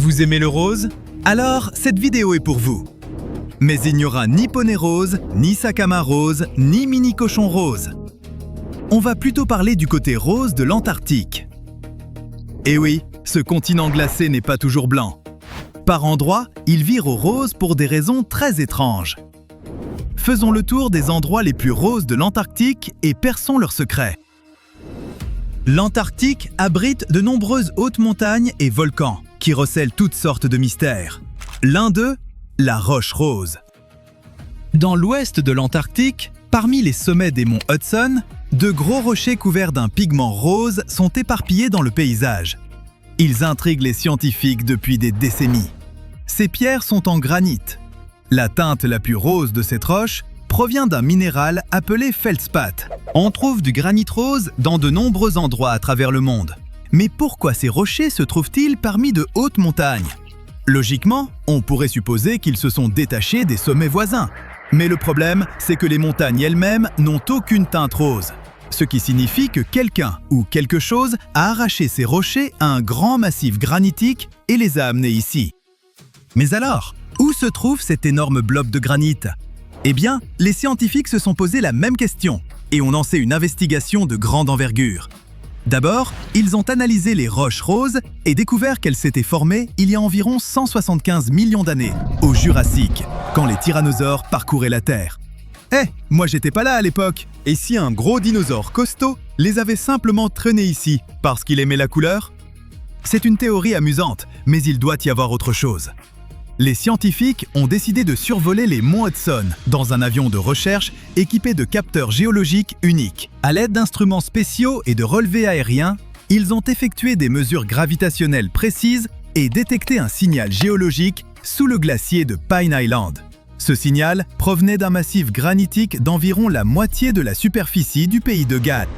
Vous aimez le rose? Alors, cette vidéo est pour vous. Mais il n'y aura ni poney rose, ni sac à main rose, ni mini cochon rose. On va plutôt parler du côté rose de l'Antarctique. Et oui, ce continent glacé n'est pas toujours blanc. Par endroits, il vire au rose pour des raisons très étranges. Faisons le tour des endroits les plus roses de l'Antarctique et perçons leurs secrets. L'Antarctique abrite de nombreuses hautes montagnes et volcans qui recèlent toutes sortes de mystères. L'un d'eux, la roche rose. Dans l'ouest de l'Antarctique, parmi les sommets des monts Hudson, de gros rochers couverts d'un pigment rose sont éparpillés dans le paysage. Ils intriguent les scientifiques depuis des décennies. Ces pierres sont en granit. La teinte la plus rose de cette roche provient d'un minéral appelé feldspath. On trouve du granit rose dans de nombreux endroits à travers le monde. Mais pourquoi ces rochers se trouvent-ils parmi de hautes montagnes? Logiquement, on pourrait supposer qu'ils se sont détachés des sommets voisins. Mais le problème, c'est que les montagnes elles-mêmes n'ont aucune teinte rose. Ce qui signifie que quelqu'un ou quelque chose a arraché ces rochers à un grand massif granitique et les a amenés ici. Mais alors, où se trouve cet énorme blob de granit? Eh bien, les scientifiques se sont posé la même question et ont lancé une investigation de grande envergure. D'abord, ils ont analysé les roches roses et découvert qu'elles s'étaient formées il y a environ 175 millions d'années, au Jurassique, quand les tyrannosaures parcouraient la Terre. Moi j'étais pas là à l'époque. Et si un gros dinosaure costaud les avait simplement traînés ici parce qu'il aimait la couleur? C'est une théorie amusante, mais il doit y avoir autre chose. Les scientifiques ont décidé de survoler les monts Hudson dans un avion de recherche équipé de capteurs géologiques uniques. À l'aide d'instruments spéciaux et de relevés aériens, ils ont effectué des mesures gravitationnelles précises et détecté un signal géologique sous le glacier de Pine Island. Ce signal provenait d'un massif granitique d'environ la moitié de la superficie du pays de Galles.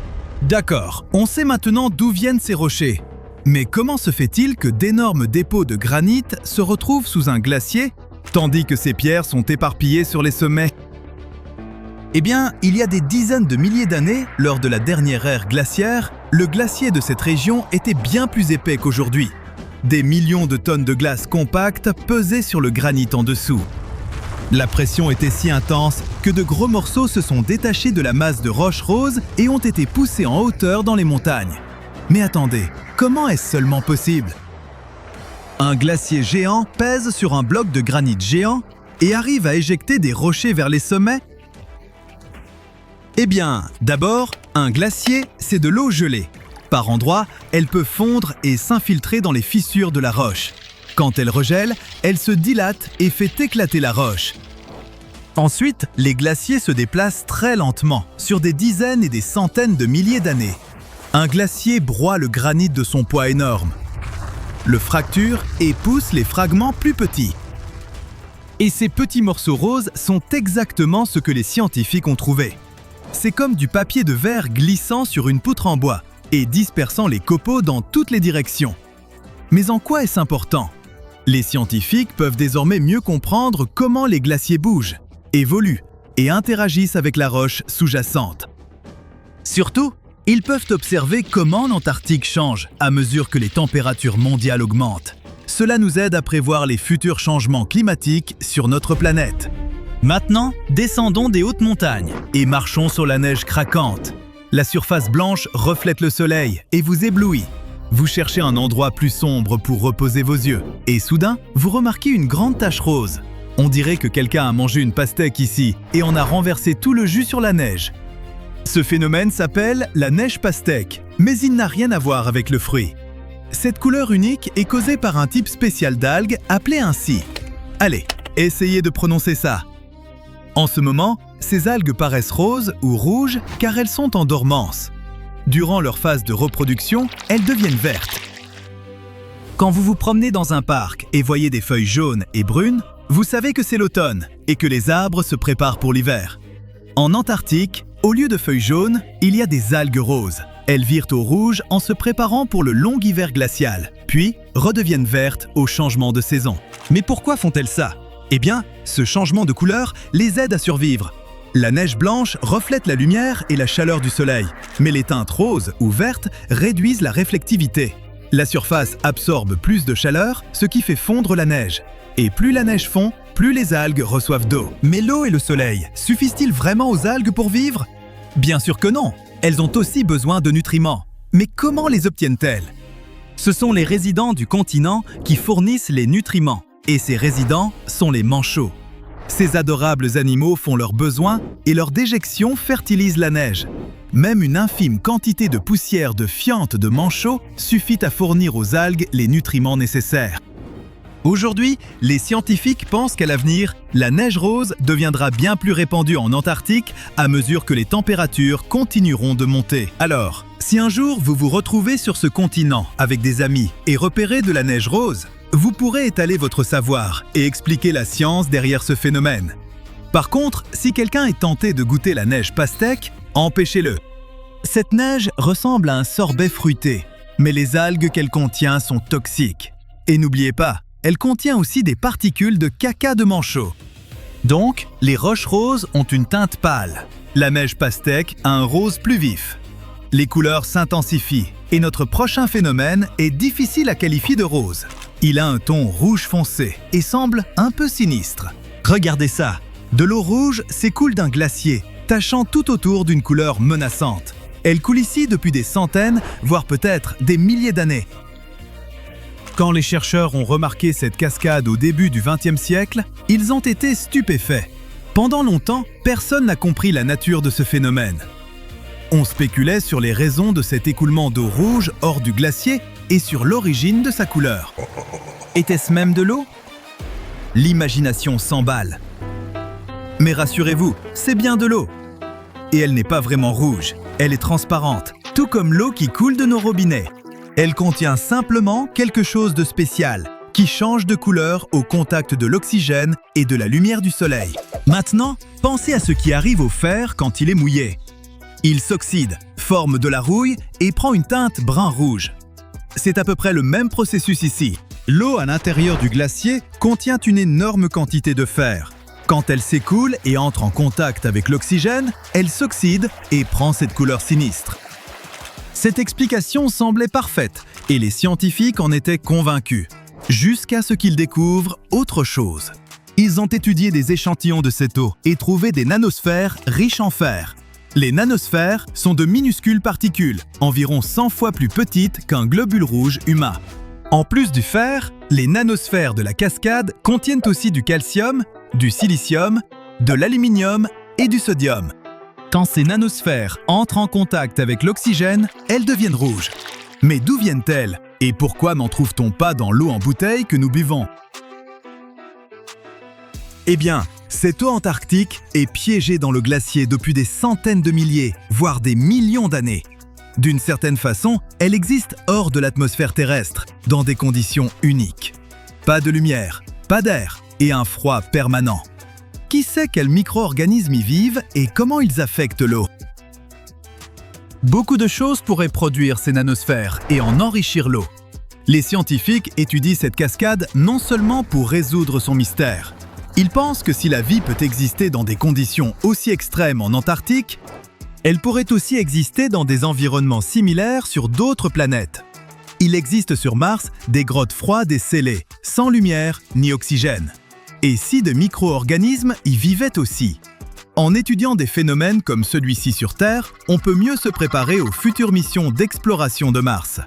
D'accord, on sait maintenant d'où viennent ces rochers. Mais comment se fait-il que d'énormes dépôts de granit se retrouvent sous un glacier, tandis que ces pierres sont éparpillées sur les sommets? Eh bien, il y a des dizaines de milliers d'années, lors de la dernière ère glaciaire, le glacier de cette région était bien plus épais qu'aujourd'hui. Des millions de tonnes de glace compacte pesaient sur le granit en dessous. La pression était si intense que de gros morceaux se sont détachés de la masse de roches roses et ont été poussés en hauteur dans les montagnes. Mais attendez, comment est-ce seulement possible? Un glacier géant pèse sur un bloc de granit géant et arrive à éjecter des rochers vers les sommets? Eh bien, d'abord, un glacier, c'est de l'eau gelée. Par endroits, elle peut fondre et s'infiltrer dans les fissures de la roche. Quand elle regèle, elle se dilate et fait éclater la roche. Ensuite, les glaciers se déplacent très lentement, sur des dizaines et des centaines de milliers d'années. Un glacier broie le granit de son poids énorme, le fracture et pousse les fragments plus petits. Et ces petits morceaux roses sont exactement ce que les scientifiques ont trouvé. C'est comme du papier de verre glissant sur une poutre en bois et dispersant les copeaux dans toutes les directions. Mais en quoi est-ce important? Les scientifiques peuvent désormais mieux comprendre comment les glaciers bougent, évoluent et interagissent avec la roche sous-jacente. Surtout, ils peuvent observer comment l'Antarctique change à mesure que les températures mondiales augmentent. Cela nous aide à prévoir les futurs changements climatiques sur notre planète. Maintenant, descendons des hautes montagnes et marchons sur la neige craquante. La surface blanche reflète le soleil et vous éblouit. Vous cherchez un endroit plus sombre pour reposer vos yeux. Et soudain, vous remarquez une grande tache rose. On dirait que quelqu'un a mangé une pastèque ici et en a renversé tout le jus sur la neige. Ce phénomène s'appelle la neige pastèque, mais il n'a rien à voir avec le fruit. Cette couleur unique est causée par un type spécial d'algues appelé ainsi. Allez, essayez de prononcer ça. En ce moment, ces algues paraissent roses ou rouges car elles sont en dormance. Durant leur phase de reproduction, elles deviennent vertes. Quand vous vous promenez dans un parc et voyez des feuilles jaunes et brunes, vous savez que c'est l'automne et que les arbres se préparent pour l'hiver. En Antarctique, au lieu de feuilles jaunes, il y a des algues roses. Elles virent au rouge en se préparant pour le long hiver glacial, puis redeviennent vertes au changement de saison. Mais pourquoi font-elles ça? Eh bien, ce changement de couleur les aide à survivre. La neige blanche reflète la lumière et la chaleur du soleil, mais les teintes roses ou vertes réduisent la réflectivité. La surface absorbe plus de chaleur, ce qui fait fondre la neige. Et plus la neige fond, plus les algues reçoivent d'eau. Mais l'eau et le soleil, suffisent-ils vraiment aux algues pour vivre? Bien sûr que non. Elles ont aussi besoin de nutriments. Mais comment les obtiennent-elles? Ce sont les résidents du continent qui fournissent les nutriments. Et ces résidents sont les manchots. Ces adorables animaux font leurs besoins et leur déjection fertilise la neige. Même une infime quantité de poussière de fiente de manchot suffit à fournir aux algues les nutriments nécessaires. Aujourd'hui, les scientifiques pensent qu'à l'avenir, la neige rose deviendra bien plus répandue en Antarctique à mesure que les températures continueront de monter. Alors, si un jour vous vous retrouvez sur ce continent avec des amis et repérez de la neige rose, vous pourrez étaler votre savoir et expliquer la science derrière ce phénomène. Par contre, si quelqu'un est tenté de goûter la neige pastèque, empêchez-le. Cette neige ressemble à un sorbet fruité, mais les algues qu'elle contient sont toxiques. Et n'oubliez pas, elle contient aussi des particules de caca de manchot. Donc, les roches roses ont une teinte pâle. La neige pastèque a un rose plus vif. Les couleurs s'intensifient et notre prochain phénomène est difficile à qualifier de rose. Il a un ton rouge foncé et semble un peu sinistre. Regardez ça! De l'eau rouge s'écoule d'un glacier, tachant tout autour d'une couleur menaçante. Elle coule ici depuis des centaines, voire peut-être des milliers d'années. Quand les chercheurs ont remarqué cette cascade au début du XXe siècle, ils ont été stupéfaits. Pendant longtemps, personne n'a compris la nature de ce phénomène. On spéculait sur les raisons de cet écoulement d'eau rouge hors du glacier et sur l'origine de sa couleur. Était-ce même de l'eau? L'imagination s'emballe. Mais rassurez-vous, c'est bien de l'eau. Et elle n'est pas vraiment rouge, elle est transparente, tout comme l'eau qui coule de nos robinets. Elle contient simplement quelque chose de spécial, qui change de couleur au contact de l'oxygène et de la lumière du soleil. Maintenant, pensez à ce qui arrive au fer quand il est mouillé. Il s'oxyde, forme de la rouille et prend une teinte brun-rouge. C'est à peu près le même processus ici. L'eau à l'intérieur du glacier contient une énorme quantité de fer. Quand elle s'écoule et entre en contact avec l'oxygène, elle s'oxyde et prend cette couleur sinistre. Cette explication semblait parfaite et les scientifiques en étaient convaincus, jusqu'à ce qu'ils découvrent autre chose. Ils ont étudié des échantillons de cette eau et trouvé des nanosphères riches en fer. Les nanosphères sont de minuscules particules, environ 100 fois plus petites qu'un globule rouge humain. En plus du fer, les nanosphères de la cascade contiennent aussi du calcium, du silicium, de l'aluminium et du sodium. Quand ces nanosphères entrent en contact avec l'oxygène, elles deviennent rouges. Mais d'où viennent-elles? Et pourquoi n'en trouve-t-on pas dans l'eau en bouteille que nous buvons? Eh bien, cette eau antarctique est piégée dans le glacier depuis des centaines de milliers, voire des millions d'années. D'une certaine façon, elle existe hors de l'atmosphère terrestre, dans des conditions uniques. Pas de lumière, pas d'air et un froid permanent. Qui sait quels micro-organismes y vivent et comment ils affectent l'eau? Beaucoup de choses pourraient produire ces nanosphères et en enrichir l'eau. Les scientifiques étudient cette cascade non seulement pour résoudre son mystère. Ils pensent que si la vie peut exister dans des conditions aussi extrêmes en Antarctique, elle pourrait aussi exister dans des environnements similaires sur d'autres planètes. Il existe sur Mars des grottes froides et scellées, sans lumière ni oxygène. Et si de micro-organismes y vivaient aussi? En étudiant des phénomènes comme celui-ci sur Terre, on peut mieux se préparer aux futures missions d'exploration de Mars.